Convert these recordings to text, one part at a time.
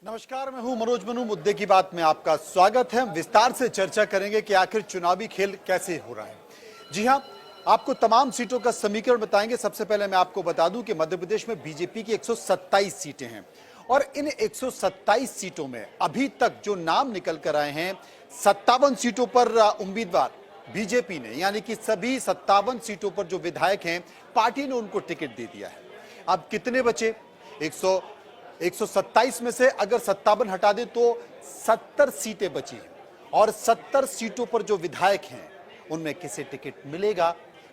नमस्कार, मैं हूं मनोज मनु। मुद्दे की बात में आपका स्वागत है। हम विस्तार से चर्चा करेंगे कि आखिर चुनावी खेल कैसे हो रहा है। जी हां, आपको तमाम सीटों का समीकरण बताएंगे। सबसे पहले मैं आपको बता दूं कि मध्य प्रदेश में बीजेपी की 127 सीटें हैं और इन 127 सीटों में अभी तक जो नाम निकल कर आए हैं, 57 सीटों पर उम्मीदवार बीजेपी ने, यानी कि सभी 57 सीटों पर जो विधायक हैं, पार्टी ने उनको टिकट दे दिया है। अब कितने बचे? 127 में से अगर 57 हटा दे तो 70 सीटें बची हैं और 70 सीटों पर जो विधायक हैं उनमें किसे टिकट मिलेगा,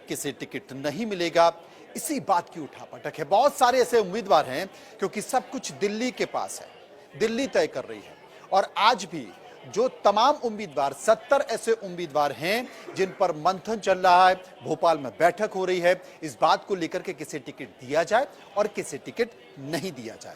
किसे टिकट नहीं मिलेगा, इसी बात की उठापटक है। बहुत सारे ऐसे उम्मीदवार हैं क्योंकि सब कुछ दिल्ली के पास है, दिल्ली तय कर रही है। और आज भी जो तमाम उम्मीदवार 70 ऐसे उम्मीदवार हैं जिन पर मंथन चल रहा है, भोपाल में बैठक हो रही है इस बात को लेकर के किसे टिकट दिया जाए और किसे टिकट नहीं दिया जाए।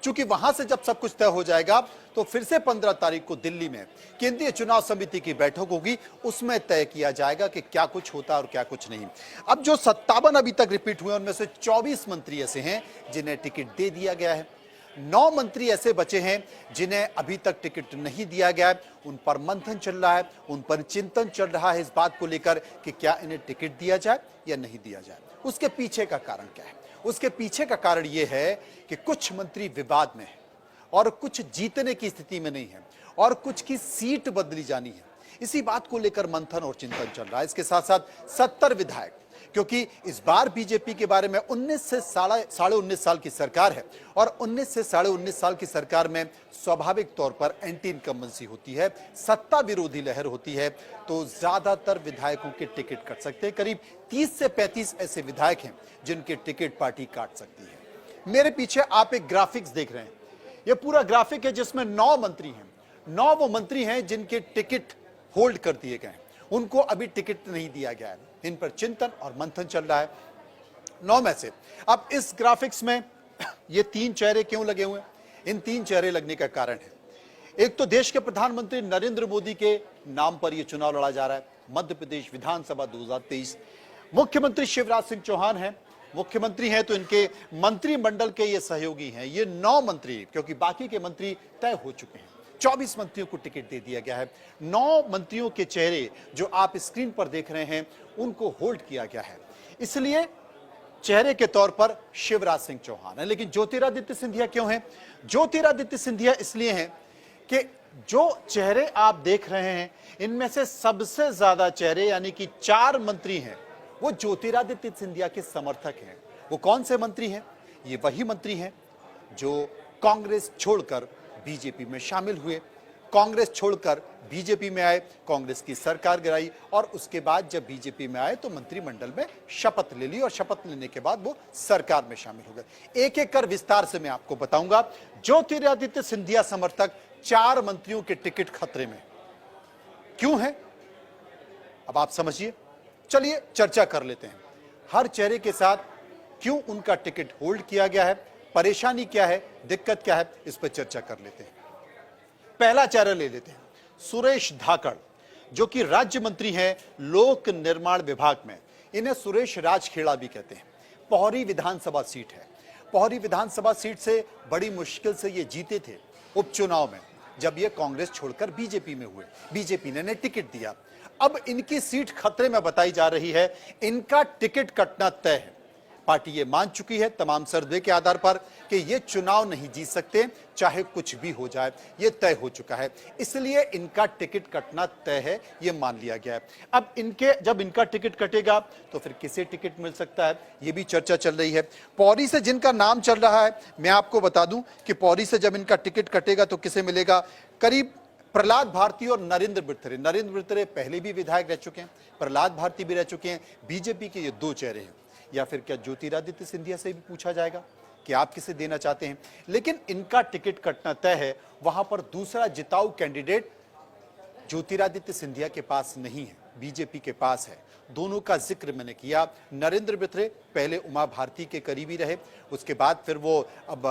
चूंकि वहां से जब सब कुछ तय हो जाएगा तो फिर से 15 तारीख को दिल्ली में केंद्रीय चुनाव समिति की बैठक होगी, उसमें तय किया जाएगा कि क्या कुछ होता है और क्या कुछ नहीं। अब जो 57 अभी तक रिपीट हुए उनमें से 24 मंत्री ऐसे हैं जिन्हें टिकट दे दिया गया है। 9 मंत्री ऐसे बचे हैं जिन्हें अभी तक टिकट नहीं दिया गया है। उन पर मंथन चल रहा है, उन पर चिंतन चल रहा है इस बात को लेकर कि क्या इन्हें टिकट दिया जाए या नहीं दिया जाए। उसके पीछे का कारण क्या है? उसके पीछे का कारण यह है कि कुछ मंत्री विवाद में हैं और कुछ जीतने की स्थिति में नहीं है और कुछ की सीट बदली जानी है। इसी बात को लेकर मंथन और चिंतन चल रहा है। इसके साथ साथ 70 विधायक, क्योंकि इस बार बीजेपी के बारे में 19 से साढ़े 19 साल की सरकार है और 19 से साढ़े 19 साल की सरकार में स्वाभाविक तौर पर एंटी इनकम्बेंसी होती है, सत्ता विरोधी लहर होती है, तो ज्यादातर विधायकों के टिकट कट सकते हैं। करीब 30 से 35 ऐसे विधायक हैं जिनके टिकट पार्टी काट सकती है। मेरे पीछे आप एक ग्राफिक्स देख रहे हैं, यह पूरा ग्राफिक है जिसमें 9 मंत्री हैं। 9 वो मंत्री हैं जिनके टिकट होल्ड कर दिए गए हैं, उनको अभी टिकट नहीं दिया गया है। इन पर चिंतन और मंथन चल रहा है 9 में से। अब इस ग्राफिक्स में ये 3 चेहरे क्यों लगे हुए हैं? इन 3 चेहरे लगने का कारण है, एक तो देश के प्रधानमंत्री नरेंद्र मोदी के नाम पर यह चुनाव लड़ा जा रहा है, मध्य प्रदेश विधानसभा 2023। मुख्यमंत्री शिवराज सिंह चौहान हैं, मुख्यमंत्री हैं तो इनके मंत्रिमंडल के ये सहयोगी हैं। ये 9 मंत्री, क्योंकि बाकी के मंत्री तय हो चुके हैं, 24 मंत्रियों को टिकट दे दिया गया है। 9 मंत्रियों के चेहरे जो आप स्क्रीन पर देख रहे हैं उनको होल्ड किया गया है, इसलिए चेहरे के तौर पर शिवराज सिंह चौहान है। लेकिन ज्योतिरादित्य सिंधिया क्यों हैं? ज्योतिरादित्य सिंधिया इसलिए हैं कि जो चेहरे आप देख रहे हैं इनमें से सबसे ज्यादा चेहरे यानी कि 4 मंत्री हैं वो ज्योतिरादित्य सिंधिया के समर्थक हैं। वो कौन से मंत्री हैं? ये वही मंत्री हैं जो कांग्रेस छोड़कर बीजेपी में शामिल हुए, कांग्रेस छोड़कर बीजेपी में आए, कांग्रेस की सरकार गिराई और उसके बाद जब बीजेपी में आए तो मंत्रिमंडल में शपथ ले ली और शपथ लेने के बाद वो सरकार में शामिल हो गए। एक एक कर विस्तार से मैं आपको बताऊंगा। ज्योतिरादित्य सिंधिया समर्थक 4 मंत्रियों के टिकट खतरे में क्यों है, अब आप समझिए। चलिए चर्चा कर लेते हैं हर चेहरे के साथ, क्यों उनका टिकट होल्ड किया गया है, परेशानी क्या है, दिक्कत क्या है, इस पर चर्चा कर लेते हैं। पहला चेहरा ले लेते हैं, सुरेश धाकड़, जो कि राज्य मंत्री हैं लोक निर्माण विभाग में। इन्हें सुरेश राजखेड़ा भी कहते हैं। पोहरी विधानसभा सीट है। पोहरी विधानसभा सीट से बड़ी मुश्किल से ये जीते थे उपचुनाव में जब ये कांग्रेस छोड़कर बीजेपी में हुए, बीजेपी ने टिकट दिया। अब इनकी सीट खतरे में बताई जा रही है, इनका टिकट कटना तय है। पार्टी ये मान चुकी है तमाम सर्वे के आधार पर कि ये चुनाव नहीं जीत सकते, चाहे कुछ भी हो जाए, ये तय हो चुका है, इसलिए इनका टिकट कटना तय है, ये मान लिया गया है। अब जब इनका टिकट कटेगा तो फिर किसे टिकट मिल सकता है, ये भी चर्चा चल रही है। पौरी से जिनका नाम चल रहा है, मैं आपको बता दूं कि पौरी से जब इनका टिकट कटेगा तो किसे मिलेगा, करीब प्रहलाद भारती और नरेंद्र बिरथरे। नरेंद्र बिरथरे पहले भी विधायक रह चुके हैं, प्रहलाद भारती भी रह चुके हैं। बीजेपी के ये 2 चेहरे हैं। या फिर क्या ज्योतिरादित्य सिंधिया से भी पूछा जाएगा कि आप किसे देना चाहते हैं, लेकिन इनका टिकट कटना तय है। वहां पर दूसरा जिताऊ कैंडिडेट ज्योतिरादित्य सिंधिया के पास नहीं है, बीजेपी के पास है। दोनों का जिक्र मैंने किया। नरेंद्र बिरथरे पहले उमा भारती के करीबी रहे, उसके बाद फिर वो अब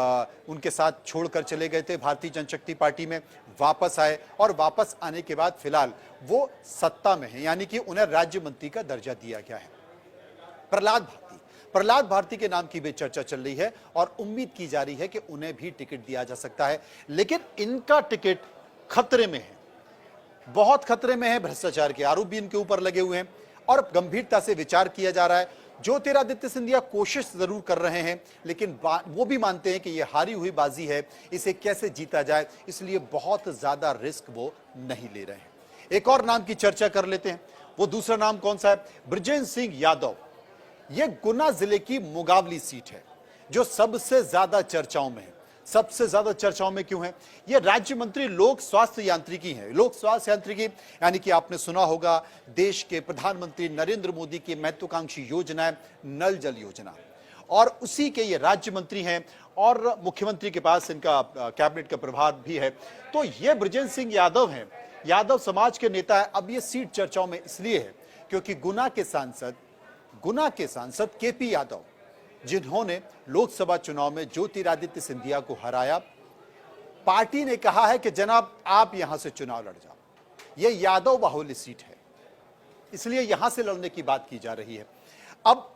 उनके साथ छोड़कर चले गए थे भारतीय जनशक्ति पार्टी में, वापस आए और वापस आने के बाद फिलहाल वो सत्ता में है, यानी कि उन्हें राज्य मंत्री का दर्जा दिया गया है। प्रहलाद प्रहलाद भारती के नाम की भी चर्चा चल रही है और उम्मीद की जा रही है कि उन्हें भी टिकट दिया जा सकता है, लेकिन इनका टिकट खतरे में है, बहुत खतरे में है। भ्रष्टाचार के आरोप भी इनके ऊपर लगे हुए हैं और गंभीरता से विचार किया जा रहा है। ज्योतिरादित्य सिंधिया कोशिश जरूर कर रहे हैं, लेकिन वो भी मानते हैं कि यह हारी हुई बाजी है, इसे कैसे जीता जाए, इसलिए बहुत ज्यादा रिस्क वो नहीं ले रहे हैं। एक और नाम की चर्चा कर लेते हैं। वो दूसरा नाम कौन सा है? बृजेंद्र सिंह यादव। यह गुना जिले की मुगावली सीट है जो सबसे ज्यादा चर्चाओं में है। सबसे ज्यादा चर्चाओं में क्यों है? यह राज्य मंत्री लोक स्वास्थ्य यांत्रिकी है। लोक स्वास्थ्य यांत्रिकी यानी कि आपने सुना होगा देश के प्रधानमंत्री नरेंद्र मोदी की महत्वाकांक्षी योजना है नल जल योजना, और उसी के ये राज्य मंत्री हैं और मुख्यमंत्री के पास इनका कैबिनेट का प्रभार भी है। तो ये बृजेंद्र सिंह यादव हैं, यादव समाज के नेता है। अब ये सीट चर्चाओं में इसलिए है क्योंकि गुना के सांसद केपी यादव, जिन्होंने लोकसभा चुनाव में ज्योतिरादित्य सिंधिया को हराया, पार्टी ने कहा है कि जनाब आप यहां से चुनाव लड़ जाओ। यह यादव बाहुल्य सीट है, इसलिए यहां से लड़ने की बात की जा रही है। अब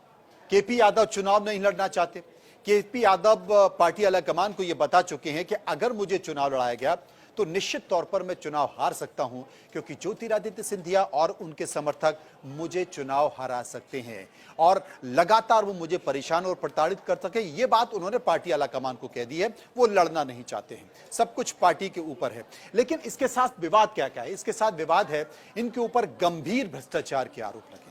केपी यादव चुनाव नहीं लड़ना चाहते। केपी यादव पार्टी आलाकमान को यह बता चुके हैं कि अगर मुझे चुनाव लड़ाया गया तो निश्चित तौर पर मैं चुनाव हार सकता हूं, क्योंकि ज्योतिरादित्य सिंधिया और उनके समर्थक मुझे चुनाव हरा सकते हैं और लगातार वो मुझे परेशान और प्रताड़ित कर सके। ये बात उन्होंने पार्टी आलाकमान को कह दी है। वो लड़ना नहीं चाहते हैं, सब कुछ पार्टी के ऊपर है। लेकिन इसके साथ विवाद क्या क्या है? इसके साथ विवाद है इनके ऊपर गंभीर भ्रष्टाचार के आरोप लगे।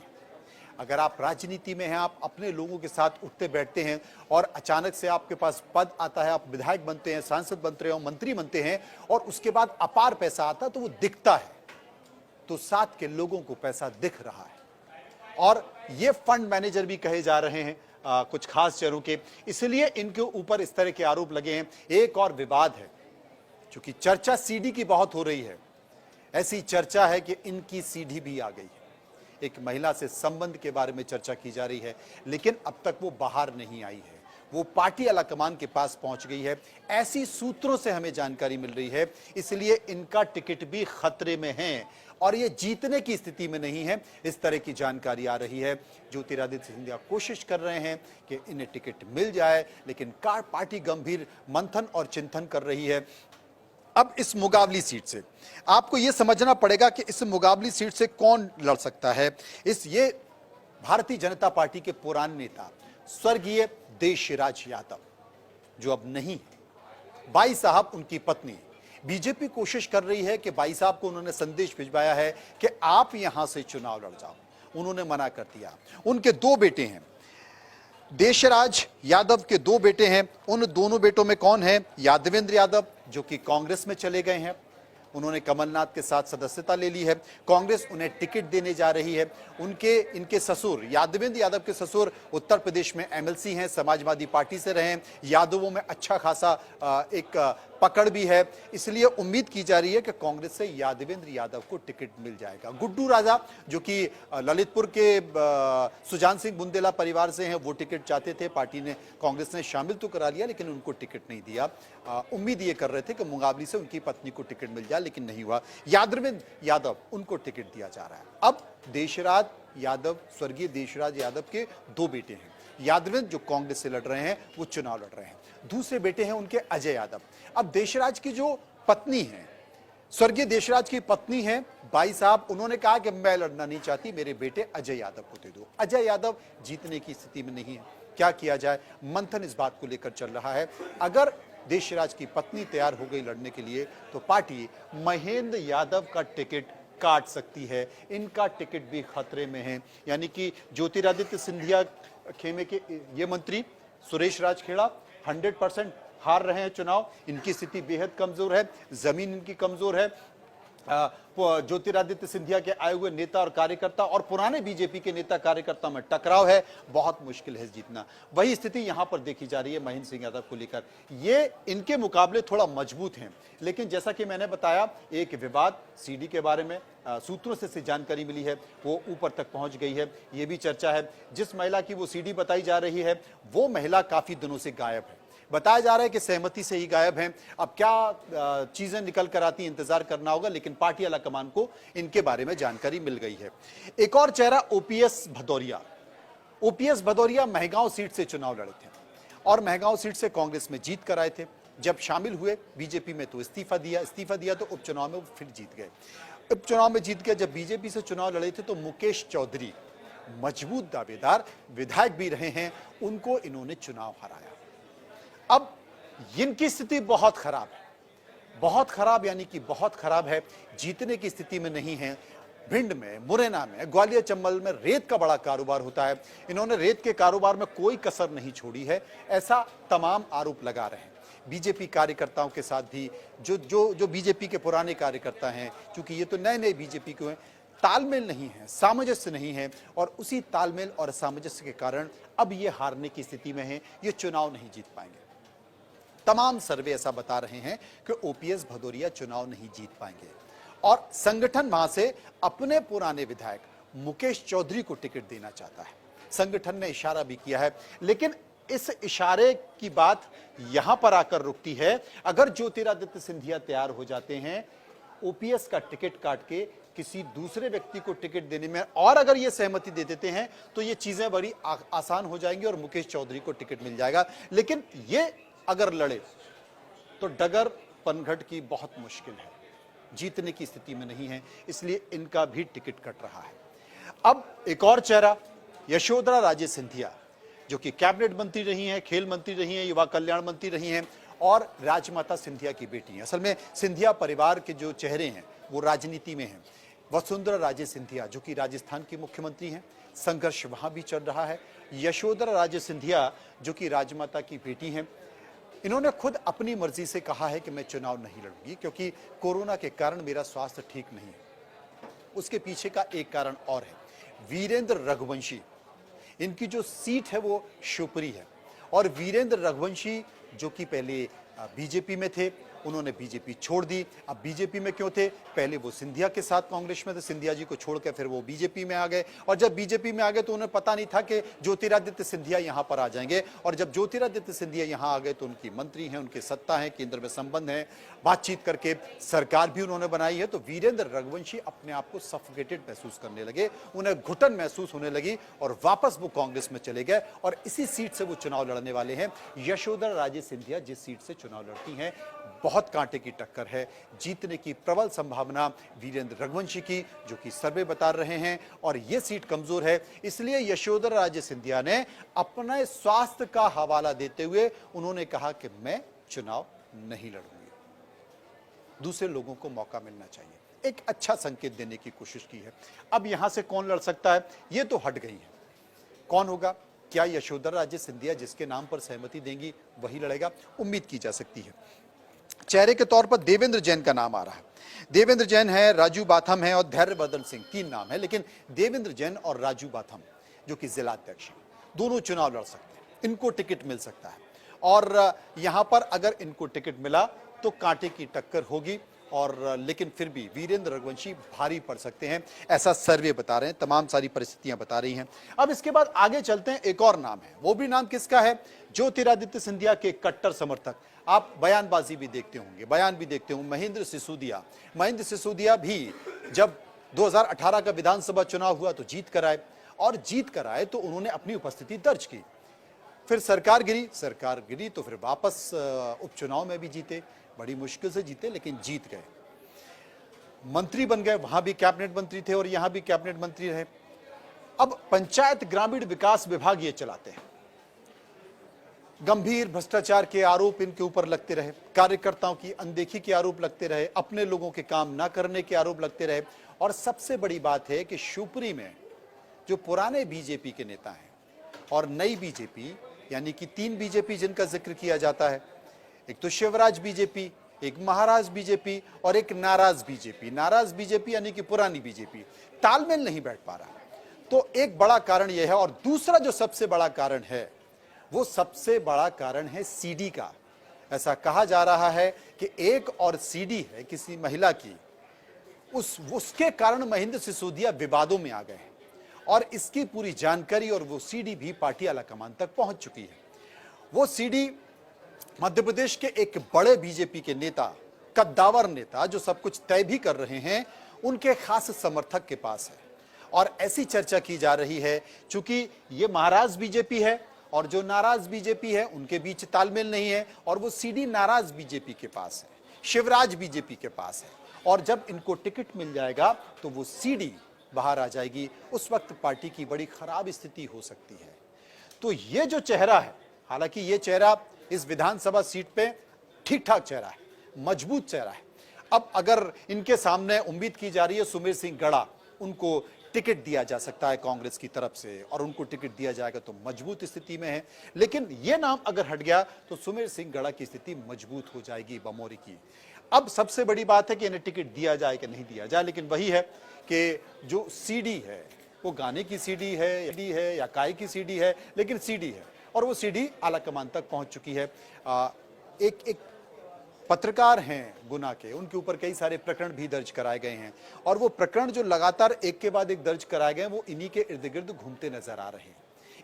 अगर आप राजनीति में हैं, आप अपने लोगों के साथ उठते बैठते हैं और अचानक से आपके पास पद आता है, आप विधायक बनते हैं, सांसद बनते हैं, मंत्री बनते हैं और उसके बाद अपार पैसा आता है तो वो दिखता है, तो साथ के लोगों को पैसा दिख रहा है और ये फंड मैनेजर भी कहे जा रहे हैं कुछ खास चेहरों के, इसलिए इनके ऊपर इस तरह के आरोप लगे हैं। एक और विवाद है, चूंकि चर्चा सीडी की बहुत हो रही है, ऐसी चर्चा है कि इनकी सीडी भी आ गई है। एक महिला से संबंध के बारे में चर्चा की जा रही है, लेकिन अब तक वो बाहर नहीं आई है, वो पार्टी आलाकमान के पास पहुंच गई है, ऐसी सूत्रों से हमें जानकारी मिल रही है। इसलिए इनका टिकट भी खतरे में है और ये जीतने की स्थिति में नहीं है, इस तरह की जानकारी आ रही है। ज्योतिरादित्य सिंधिया कोशिश कर रहे हैं कि इन्हें टिकट मिल जाए, लेकिन पार्टी गंभीर मंथन और चिंतन कर रही है। अब इस मुगावली सीट से आपको यह समझना पड़ेगा कि इस मुगावली सीट से कौन लड़ सकता है। ये भारतीय जनता पार्टी के पुराने नेता स्वर्गीय देशराज यादव, जो अब नहीं है, बाई साहब उनकी पत्नी। बीजेपी कोशिश कर रही है कि बाई साहब को उन्होंने संदेश भिजवाया है कि आप यहां से चुनाव लड़ जाओ, उन्होंने मना कर दिया। उनके दो बेटे हैं, देशराज यादव के दो बेटे हैं। उन दोनों बेटों में कौन है? यादवेंद्र यादव, जो कि कांग्रेस में चले गए हैं, उन्होंने कमलनाथ के साथ सदस्यता ले ली है, कांग्रेस उन्हें टिकट देने जा रही है। इनके ससुर यादवेंद्र यादव के ससुर उत्तर प्रदेश में एमएलसी हैं, समाजवादी पार्टी से रहे हैं, यादवों में अच्छा खासा एक पकड़ भी है, इसलिए उम्मीद की जा रही है कि कांग्रेस से यादवेंद्र यादव को टिकट मिल जाएगा। गुड्डू राजा, जो कि ललितपुर के सुजान सिंह बुंदेला परिवार से हैं, वो टिकट चाहते थे, पार्टी ने, कांग्रेस ने शामिल तो करा लिया लेकिन उनको टिकट नहीं दिया। उम्मीद ये कर रहे थे कि मुगावली से उनकी पत्नी को टिकट मिल जाए, लेकिन नहीं हुआ। यादवेंद्र यादव, उनको टिकट दिया जा रहा है। अब देशराज यादव, स्वर्गीय देशराज यादव के दो बेटे हैं। यादवेंद्र जो कांग्रेस से लड़ रहे हैं, वो चुनाव लड़ रहे हैं। दूसरे बेटे हैं उनके अजय यादव। अब देशराज की जो पत्नी है, स्वर्गीय देशराज की पत्नी है बाई साहब, उन्होंने कहा कि मैं लड़ना नहीं चाहती, मेरे बेटे अजय यादव को दे दो। अजय यादव जीतने की स्थिति में नहीं है, क्या किया जाए? मंथन इस बात को लेकर चल रहा है। अगर देशराज की पत्नी तैयार हो गई लड़ने के लिए तो पार्टी महेंद्र यादव का टिकट काट सकती है। इनका टिकट भी खतरे में है, यानी कि ज्योतिरादित्य सिंधिया खेमे के ये मंत्री सुरेश राजखेड़ा 100% हार रहे हैं चुनाव। इनकी स्थिति बेहद कमजोर है, जमीन इनकी कमजोर है। ज्योतिरादित्य सिंधिया के आए हुए नेता और कार्यकर्ता और पुराने बीजेपी के नेता कार्यकर्ता में टकराव है, बहुत मुश्किल है जीतना। वही स्थिति यहां पर देखी जा रही है महेंद्र सिंह यादव को लेकर। ये इनके मुकाबले थोड़ा मजबूत हैं, लेकिन जैसा कि मैंने बताया, एक विवाद सीडी के बारे में सूत्रों से जानकारी मिली है, वो ऊपर तक पहुंच गई है। ये भी चर्चा है, जिस महिला की वो सीडी बताई जा रही है, वो महिला काफी दिनों से गायब है। बताया जा रहा है कि सहमति से ही गायब हैं। अब क्या चीजें निकल कर आती, इंतजार करना होगा, लेकिन पार्टी आलाकमान को इनके बारे में जानकारी मिल गई है। एक और चेहरा OPS Bhadauria. OPS Bhadauria Mehgaon seat से चुनाव लड़े थे और महगांव सीट से कांग्रेस में जीत कर आए थे। जब शामिल हुए बीजेपी में तो इस्तीफा दिया तो उपचुनाव में वो फिर जीत गए। उपचुनाव में जीत गए। जब बीजेपी से चुनाव लड़े थे तो मुकेश चौधरी मजबूत दावेदार विधायक भी रहे हैं, उनको इन्होंने चुनाव हराया। अब इनकी स्थिति बहुत खराब है, बहुत खराब यानी कि बहुत खराब है, जीतने की स्थिति में नहीं है। भिंड में, मुरैना में, ग्वालियर चंबल में रेत का बड़ा कारोबार होता है। इन्होंने रेत के कारोबार में कोई कसर नहीं छोड़ी है, ऐसा तमाम आरोप लगा रहे हैं। बीजेपी कार्यकर्ताओं के साथ भी जो बीजेपी के पुराने कार्यकर्ता हैं, क्योंकि ये तो नए बीजेपी के हैं, तालमेल नहीं है, सामंजस्य नहीं है और उसी तालमेल और सामंजस्य के कारण अब ये हारने की स्थिति में है, ये चुनाव नहीं जीत पाएंगे। तमाम सर्वे ऐसा बता रहे हैं कि ओपीएस भदौरिया चुनाव नहीं जीत पाएंगे और संगठन वहां से अपने पुराने विधायक मुकेश चौधरी को टिकट देना चाहता है। संगठन ने इशारा भी किया है, लेकिन इस इशारे की बात यहां पर आकर रुकती है। अगर ज्योतिरादित्य सिंधिया तैयार हो जाते हैं ओपीएस का टिकट काट के किसी दूसरे व्यक्ति को टिकट देने में और अगर ये सहमति दे देते हैं तो ये चीजें बड़ी आसान हो जाएंगी और मुकेश चौधरी को टिकट मिल जाएगा। लेकिन ये अगर लड़े तो डगर पनघट की बहुत मुश्किल है, जीतने की स्थिति में नहीं है, इसलिए इनका भी टिकट कट रहा है। अब एक और चेहरा यशोधरा राजे सिंधिया, जो कि कैबिनेट मंत्री रही हैं, खेल मंत्री रही हैं, युवा कल्याण मंत्री रही हैं और राजमाता सिंधिया की बेटी हैं। असल में सिंधिया परिवार के जो चेहरे हैं वो राजनीति में हैं। वसुंधरा राजे सिंधिया जो कि राजस्थान की मुख्यमंत्री हैं, संघर्ष वहां भी चल रहा है। यशोधरा राजे सिंधिया जो कि राजमाता की बेटी हैं, इन्होंने खुद अपनी मर्जी से कहा है कि मैं चुनाव नहीं लड़ूंगी क्योंकि कोरोना के कारण मेरा स्वास्थ्य ठीक नहीं है। उसके पीछे का एक कारण और है, वीरेंद्र रघुवंशी, इनकी जो सीट है वो शिवपुरी है और वीरेंद्र रघुवंशी जो कि पहले बीजेपी में थे, उन्होंने बीजेपी छोड़ दी। अब बीजेपी में क्यों थे? पहले वो सिंधिया के साथ कांग्रेस में थे, सिंधिया जी को छोड़कर फिर वो बीजेपी में आ गए और जब बीजेपी में आ गए तो उन्हें पता नहीं था कि ज्योतिरादित्य सिंधिया यहां पर आ जाएंगे और जब ज्योतिरादित्य सिंधिया यहां आ गए तो उनकी मंत्री हैं, उनकी सत्ता है, केंद्र में संबंध है, बातचीत करके सरकार भी उन्होंने बनाई है। तो वीरेंद्र रघुवंशी अपने आप को सफोकेटेड महसूस करने लगे, उन्हें घुटन महसूस होने लगी और वापस वो कांग्रेस में चले गए और इसी सीट से वो चुनाव लड़ने वाले हैं। यशोधरा राजे सिंधिया जिस सीट से चुनाव लड़ती हैं, बहुत कांटे की टक्कर है, जीतने की प्रबल संभावना वीरेंद्र रघुवंशी की, जो कि सर्वे बता रहे हैं और यह सीट कमजोर है। इसलिए यशोधरा राजे सिंधिया ने अपने स्वास्थ्य का हवाला देते हुए उन्होंने कहा कि मैं चुनाव नहीं लड़ूंगी, दूसरे लोगों को मौका मिलना चाहिए। एक अच्छा संकेत देने की कोशिश की है। अब यहां से कौन लड़ सकता है यह तो हट गई है, कौन होगा? क्या यशोधरा राजे सिंधिया जिसके नाम पर सहमति देंगी वही लड़ेगा? उम्मीद की जा सकती है। चेहरे के तौर पर देवेंद्र जैन का नाम आ रहा है। देवेंद्र जैन है, राजू बाथम है और धैर्यवर्धन सिंह, तीन नाम है, लेकिन देवेंद्र जैन और राजू बाथम जो कि जिला अध्यक्ष हैं, दोनों चुनाव लड़ सकते हैं, इनको टिकट मिल सकता है और यहां पर अगर इनको टिकट मिला तो कांटे की टक्कर होगी और लेकिन फिर भी वीरेंद्र रघुवंशी भारी पड़ सकते हैं, ऐसा सर्वे बता रहे हैं, तमाम सारी परिस्थितियां बता रही हैं। अब इसके बाद आगे चलते हैं, एक और नाम है, वो भी नाम किसका है? ज्योतिरादित्य सिंधिया के कट्टर समर्थक। आप बयानबाजी भी देखते होंगे, बयान भी देखते होंगे, महेंद्र सिसोदिया। महेंद्र सिसोदिया भी जब 2018 का विधानसभा चुनाव हुआ तो जीत कर आए और जीत कर आए तो उन्होंने अपनी उपस्थिति दर्ज की। फिर सरकार गिरी तो फिर वापस उपचुनाव में भी जीते, बड़ी मुश्किल से जीते लेकिन जीत गए, मंत्री बन गए, वहां भी कैबिनेट मंत्री थे और यहां भी कैबिनेट मंत्री रहे। अब पंचायत ग्रामीण विकास विभाग ये चलाते हैं, गंभीर भ्रष्टाचार के आरोप इनके ऊपर लगते रहे, कार्यकर्ताओं की अनदेखी के आरोप लगते रहे, अपने लोगों के काम ना करने के आरोप लगते रहे और सबसे बड़ी बात है कि शिवपुरी में जो पुराने बीजेपी के नेता हैं और नई बीजेपी, यानी कि तीन बीजेपी जिनका जिक्र किया जाता है, एक तो शिवराज बीजेपी, एक महाराज बीजेपी और एक नाराज बीजेपी। नाराज बीजेपी यानी कि पुरानी बीजेपी, तालमेल नहीं बैठ पा रहा। तो एक बड़ा कारण यह है और दूसरा जो सबसे बड़ा कारण है वो सबसे बड़ा कारण है सीडी का। ऐसा कहा जा रहा है कि एक और सीडी है किसी महिला की, उसके कारण महेंद्र सिसोदिया विवादों में आ गए हैं और इसकी पूरी जानकारी और वो सीडी भी पार्टी आलाकमान तक पहुंच चुकी है। वो सीडी मध्य प्रदेश के एक बड़े बीजेपी के नेता, कद्दावर नेता जो सब कुछ तय भी कर रहे हैं, उनके खास समर्थक के पास है और ऐसी चर्चा की जा रही है चूंकि ये महाराज बीजेपी है और जो नाराज बीजेपी है उनके बीच तालमेल नहीं है, और वो सीडी नाराज बीजेपी के पास है, शिवराज बीजेपी के पास है, और जब इनको टिकट मिल जाएगा तो वो सीडी बाहर आ जाएगी। उस वक्त पार्टी की बड़ी खराब स्थिति हो सकती है। तो ये जो चेहरा है, हालांकि ये चेहरा इस विधानसभा सीट पे ठीक ठाक चेहरा है, मजबूत चेहरा है। अब अगर इनके सामने उम्मीद की जा रही है सुमेर सिंह गड़ा, उनको टिकट दिया जा सकता है कांग्रेस की तरफ से, और उनको टिकट दिया जाएगा तो मजबूत स्थिति में है। लेकिन यह नाम अगर हट गया तो सुमेर सिंह गड़ा की स्थिति मजबूत हो जाएगी बमोरी की। अब सबसे बड़ी बात है कि इन्हें टिकट दिया जाए कि नहीं दिया जाए, लेकिन वही है कि जो सीडी है वो गाने की सीडी है या काय की सीडी है, लेकिन सीडी है, और वो सीडी आला कमान तक पहुंच चुकी है। एक पत्रकार हैं गुना के, उनके ऊपर कई सारे प्रकरण भी दर्ज कराए गए हैं, और वो प्रकरण जो लगातार एक के बाद एक दर्ज कराए गए वो इन्हीं के इर्द गिर्द घूमते नजर आ रहे हैं।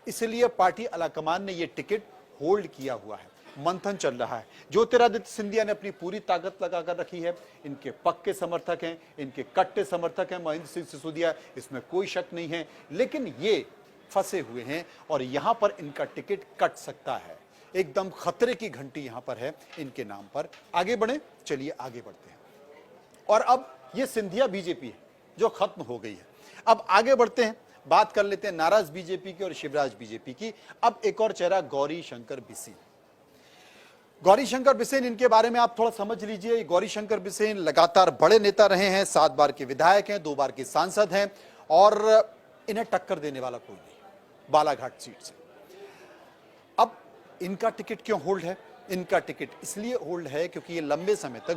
इसलिए पार्टी आलाकमान ने ये टिकट होल्ड किया हुआ है, मंथन चल रहा है। ज्योतिरादित्य सिंधिया ने अपनी पूरी ताकत लगाकर रखी है, इनके पक्के समर्थक हैं, इनके कट्टे समर्थक हैं महेंद्र सिंह सिसोदिया, इसमें कोई शक नहीं है, लेकिन ये फंसे हुए हैं और यहां पर इनका टिकट कट सकता है। एकदम खतरे की घंटी यहां पर है इनके नाम पर। आगे बढ़े, चलिए आगे बढ़ते हैं। और अब ये सिंधिया बीजेपी है जो खत्म हो गई है। अब आगे बढ़ते हैं, बात कर लेते हैं नाराज बीजेपी की और शिवराज बीजेपी की। अब एक और चेहरा गौरी शंकर बिसेन। गौरी शंकर बिसेन, इनके बारे में आप थोड़ा समझ लीजिए। गौरी शंकर बिसेन लगातार बड़े नेता रहे हैं, 7 बार के विधायक हैं, 2 बार के सांसद हैं, और इन्हें टक्कर देने वाला कोई नहीं बालाघाट सीट से। अब इनका टिकट क्यों होल्ड है? इनका टिकट इसलिए होल्ड है क्योंकि ये लंबे समय तक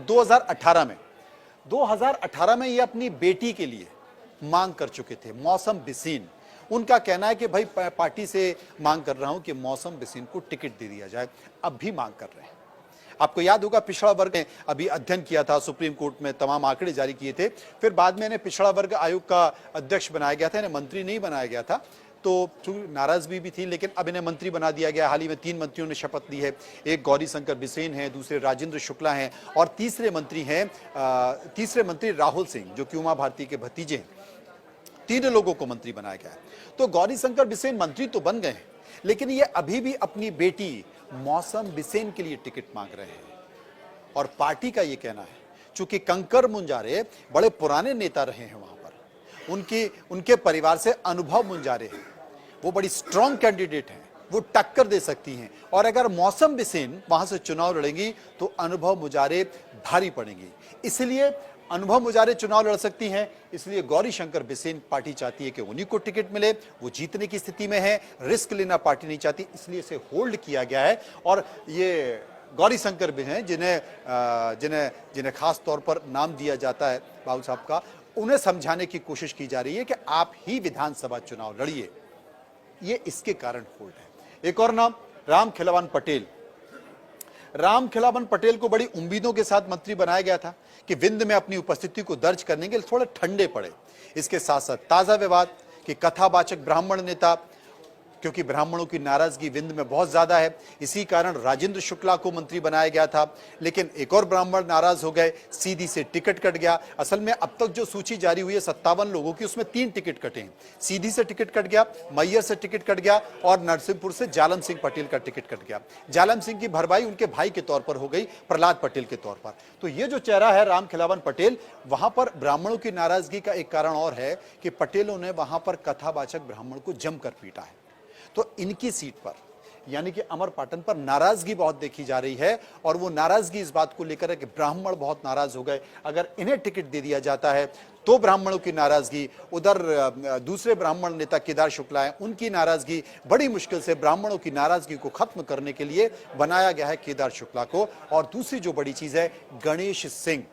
2018 में ये अपनी बेटी के लिए मांग कर चुके थे, मौसम बिसेन। उनका कहना है कि भाई पार्टी से मांग कर रहा हूं कि मौसम बिसेन को टिकट दे दिया जाए। अब भी मांग कर रहे हैं। आपको याद होगा पिछड़ा वर्ग ने अभी अध्ययन किया था, सुप्रीम कोर्ट में तमाम आंकड़े जारी किए थे, फिर बाद में इन्हें पिछड़ा वर्ग आयोग का अध्यक्ष बनाया गया था, इन्हें मंत्री नहीं बनाया गया था। तो नाराजगी भी थी, लेकिन अब इन्हें मंत्री बना दिया गया। हाल ही में 3 मंत्रियों ने शपथ ली है। एक गौरी शंकर बिसेन है, दूसरे राजेंद्र शुक्ला हैं, और तीसरे मंत्री राहुल सिंह जो कि उमा भारती के भतीजे हैं। 3 लोगों को मंत्री बनाया गया है। तो गौरी शंकर बिसेन मंत्री तो बन गए हैं, लेकिन ये अभी भी अपनी बेटी मौसम बिसेन के लिए टिकट मांग रहे हैं। और पार्टी का ये कहना है, चूंकि कंकर मुंजारे बड़े पुराने नेता रहे हैं वहां पर, उनके परिवार से अनुभव मुंजारे हैं, वो बड़ी स्ट्रांग कैंडिडेट हैं, वो टक्कर दे सकती हैं, और अगर मौसम बिसेन वहां से चुनाव लड़ेंगी तो अनुभव मुजारे भारी पड़ेंगी। इसलिए अनुभव मुजारे चुनाव लड़ सकती हैं, इसलिए गौरी शंकर बिसेन पार्टी चाहती है कि उन्हीं को टिकट मिले। वो जीतने की स्थिति में है, रिस्क लेना पार्टी नहीं चाहती, इसलिए इसे होल्ड किया गया है। और ये गौरी शंकर भी हैं जिन्हें खास तौर पर नाम दिया जाता है बाबू साहब का, उन्हें समझाने की कोशिश की जा रही है कि आप ही विधानसभा चुनाव लड़िए। ये इसके कारण होल्ड है। एक और नाम राम खिलावन पटेल। राम खिलावन पटेल को बड़ी उम्मीदों के साथ मंत्री बनाया गया था कि विंध्य में अपनी उपस्थिति को दर्ज करने के लिए थोड़े ठंडे पड़े। इसके साथ साथ ताजा विवाद कि कथावाचक ब्राह्मण नेता, क्योंकि ब्राह्मणों की नाराजगी विंध्य में बहुत ज्यादा है, इसी कारण राजेंद्र शुक्ला को मंत्री बनाया गया था। लेकिन एक और ब्राह्मण नाराज हो गए, सीधी से टिकट कट गया। असल में अब तक जो सूची जारी हुई है 57 लोगों की, उसमें 3 टिकट कटे हैं। सीधी से टिकट कट गया, मैयर से टिकट कट गया, और नरसिंहपुर से जालम सिंह पटेल का टिकट कट गया। जालम सिंह की भरपाई उनके भाई के तौर पर हो गई, प्रहलाद पटेल के तौर पर। तो ये जो चेहरा है राम खिलावन पटेल, वहां पर ब्राह्मणों की नाराजगी का एक कारण और है कि पटेलों ने वहां पर कथावाचक ब्राह्मण को जमकर पीटा है। तो इनकी सीट पर यानी कि अमरपाटन पर नाराजगी बहुत देखी जा रही है, और वो नाराजगी इस बात को लेकर है कि ब्राह्मण बहुत नाराज हो गए। अगर इन्हें टिकट दे दिया जाता है तो ब्राह्मणों की नाराजगी, उधर दूसरे ब्राह्मण नेता केदार शुक्ला है, उनकी नाराजगी, बड़ी मुश्किल से ब्राह्मणों की नाराजगी को खत्म करने के लिए बनाया गया है केदार शुक्ला को। और दूसरी जो बड़ी चीज है, गणेश सिंह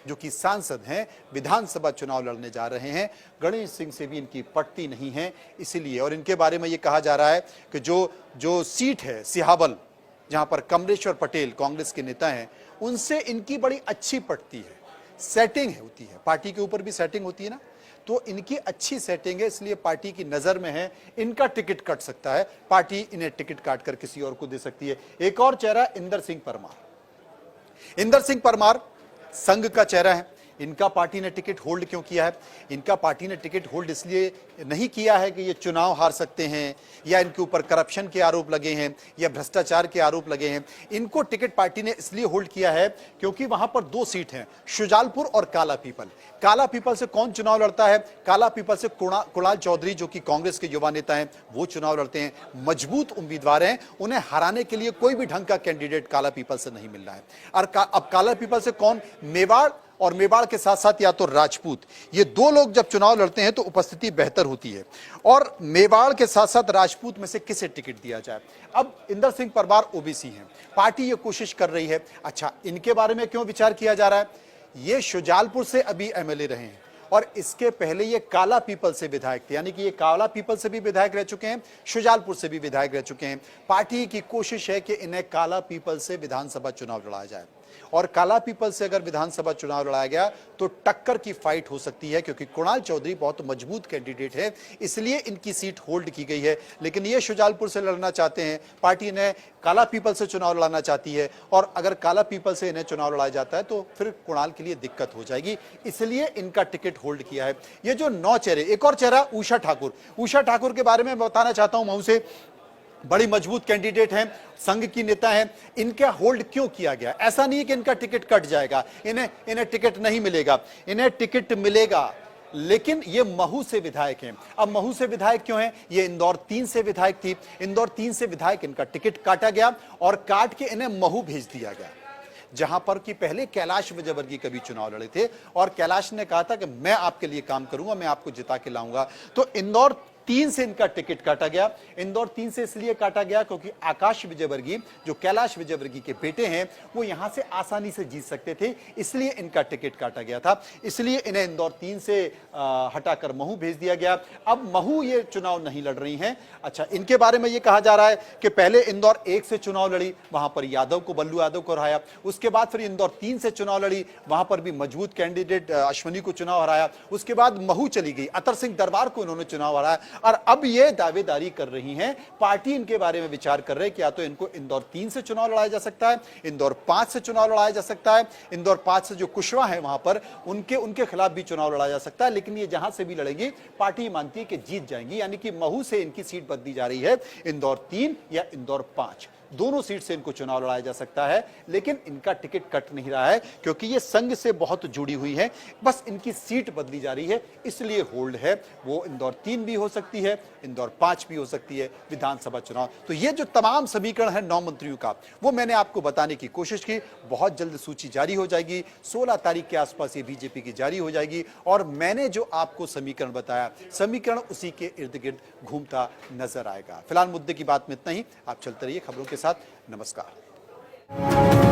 जो कि सांसद हैं, विधानसभा चुनाव लड़ने जा रहे हैं। गणेश सिंह से भी इनकी पटती नहीं है, इसीलिए। और इनके बारे में ये कहा जा रहा है कि जो सीट है सिहावल, जहां पर कमलेश्वर पटेल कांग्रेस के नेता हैं, उनसे इनकी बड़ी अच्छी पटती है, सेटिंग होती है, पार्टी के ऊपर भी सेटिंग होती है ना, तो इनकी अच्छी सेटिंग है, इसलिए पार्टी की नजर में है, इनका टिकट कट सकता है, पार्टी इन्हें टिकट काट कर किसी और को दे सकती है। एक और चेहरा इंदर सिंह परमार। इंदर सिंह परमार संघ का चेहरा है। इनका पार्टी ने टिकट होल्ड क्यों किया है? इनका पार्टी ने टिकट होल्ड इसलिए नहीं किया है कि ये चुनाव हार सकते हैं या इनके ऊपर करप्शन के आरोप लगे हैं या भ्रष्टाचार के आरोप लगे हैं। इनको टिकट पार्टी ने इसलिए होल्ड किया है क्योंकि वहां पर 2 सीट हैं, शुजालपुर और काला पीपल। काला पीपल से कौन चुनाव लड़ता है? काला पीपल से कुणाल चौधरी, जो कि कांग्रेस के युवा नेता हैं, वो चुनाव लड़ते हैं। मजबूत उम्मीदवार हैं, उन्हें हराने के लिए कोई भी ढंग का कैंडिडेट काला पीपल से नहीं मिल रहा है। और अब काला पीपल से कौन? मेवाड़, और मेवाड़ के साथ साथ या तो राजपूत। ये 2 लोग जब चुनाव लड़ते हैं तो उपस्थिति बेहतर होती है। और मेवाड़ के साथ साथ राजपूत में से किसे टिकट दिया जाए? अब इंदर सिंह परमार ओबीसी हैं, पार्टी ये कोशिश कर रही है। अच्छा, इनके बारे में क्यों विचार किया जा रहा है? ये शुजालपुर से अभी एमएलए रहे हैं और इसके पहले ये काला पीपल से विधायक थे, यानी कि ये काला पीपल से भी विधायक रह चुके हैं, शुजालपुर से भी विधायक रह चुके हैं। पार्टी की कोशिश है कि इन्हें काला पीपल से विधानसभा चुनाव लड़ाया जाए और काला पीपल से अगर विधानसभा चुनाव लड़ाया गया तो टक्कर की फाइट हो सकती है, क्योंकि कुणाल चौधरी बहुत मजबूत कैंडिडेट है, इसलिए इनकी सीट होल्ड की गई है। लेकिन ये शुजालपुर से लड़ना चाहते हैं, पार्टी ने काला पीपल से चुनाव लड़ाना चाहती है और अगर काला पीपल से इन्हें चुनाव लड़ाया जाता है तो फिर कुणाल के लिए दिक्कत हो जाएगी, इसलिए इनका टिकट होल्ड किया है। ये जो 9 चेहरे, एक और चेहरा उषा ठाकुर। उषा ठाकुर के बारे में बताना चाहता हूं, मऊ से बड़ी मजबूत कैंडिडेट हैं, संघ की नेता हैं। इनका होल्ड क्यों किया गया? ऐसा नहीं है कि इनका टिकट कट जाएगा, इन्हें टिकट नहीं मिलेगा, इन्हें टिकट मिलेगा, लेकिन ये महू से विधायक हैं। अब महू से विधायक क्यों हैं? ये इंदौर 3 से विधायक थी, इंदौर 3 से विधायक, इनका टिकट काटा गया और काट के इन्हें महू भेज दिया गया, जहां पर कि पहले कैलाश विजयवर्गीय कभी चुनाव लड़े थे और कैलाश ने कहा था कि मैं आपके लिए काम करूंगा, मैं आपको जिता के लाऊंगा। तो इंदौर 3 से इनका टिकट काटा गया। इंदौर 3 से इसलिए काटा गया क्योंकि आकाश विजयवर्गीय, जो कैलाश विजयवर्गीय के बेटे हैं, वो यहां से आसानी से जीत सकते थे, इसलिए इनका टिकट काटा गया था। इसलिए इन्हें इंदौर 3 से हटाकर महू भेज दिया गया। अब महू ये चुनाव नहीं लड़ रही हैं। अच्छा, इनके बारे में ये कहा जा रहा है कि पहले इंदौर 1 से चुनाव लड़ी, वहां पर यादव को, बल्लू यादव को हराया। उसके बाद फिर इंदौर 3 से चुनाव लड़ी, वहां पर भी मजबूत कैंडिडेट अश्वनी को चुनाव हराया। उसके बाद महू चली गई, अतर सिंह दरबार को इन्होंने चुनाव हराया और अब ये दावेदारी कर रही हैं, पार्टी इनके बारे में विचार कर रहे हैं कि या तो इनको इंदौर 3 से चुनाव लड़ाया जा सकता है, इंदौर 5 से चुनाव लड़ाया जा सकता है, इंदौर 5 से जो कुशवाहा है वहां पर उनके खिलाफ भी चुनाव लड़ाया जा सकता है। लेकिन ये जहां से भी लड़ेगी, पार्टी मानती है कि जीत जाएंगी, यानी कि महू से इनकी सीट बदली जा रही है। इंदौर 3 या इंदौर 5, दोनों सीट से इनको चुनाव लड़ाया जा सकता है। लेकिन इनका टिकट कट नहीं रहा है क्योंकि ये संघ से बहुत जुड़ी हुई है, बस इनकी सीट बदली जा रही है, इसलिए होल्ड है। वो इंदौर 3 भी हो सकती है, इंदौर 5 भी हो सकती है विधानसभा चुनाव। तो ये जो तमाम समीकरण है 9 मंत्रियों का, वो मैंने आपको बताने की कोशिश की। बहुत जल्द सूची जारी हो जाएगी, 16 तारीख के आसपास ये बीजेपी की जारी हो जाएगी और मैंने जो आपको समीकरण बताया, समीकरण उसी के इर्द गिर्द घूमता नजर आएगा। फिलहाल मुद्दे की बात में इतना ही। आप चलते रहिए खबरों के साथ। नमस्कार।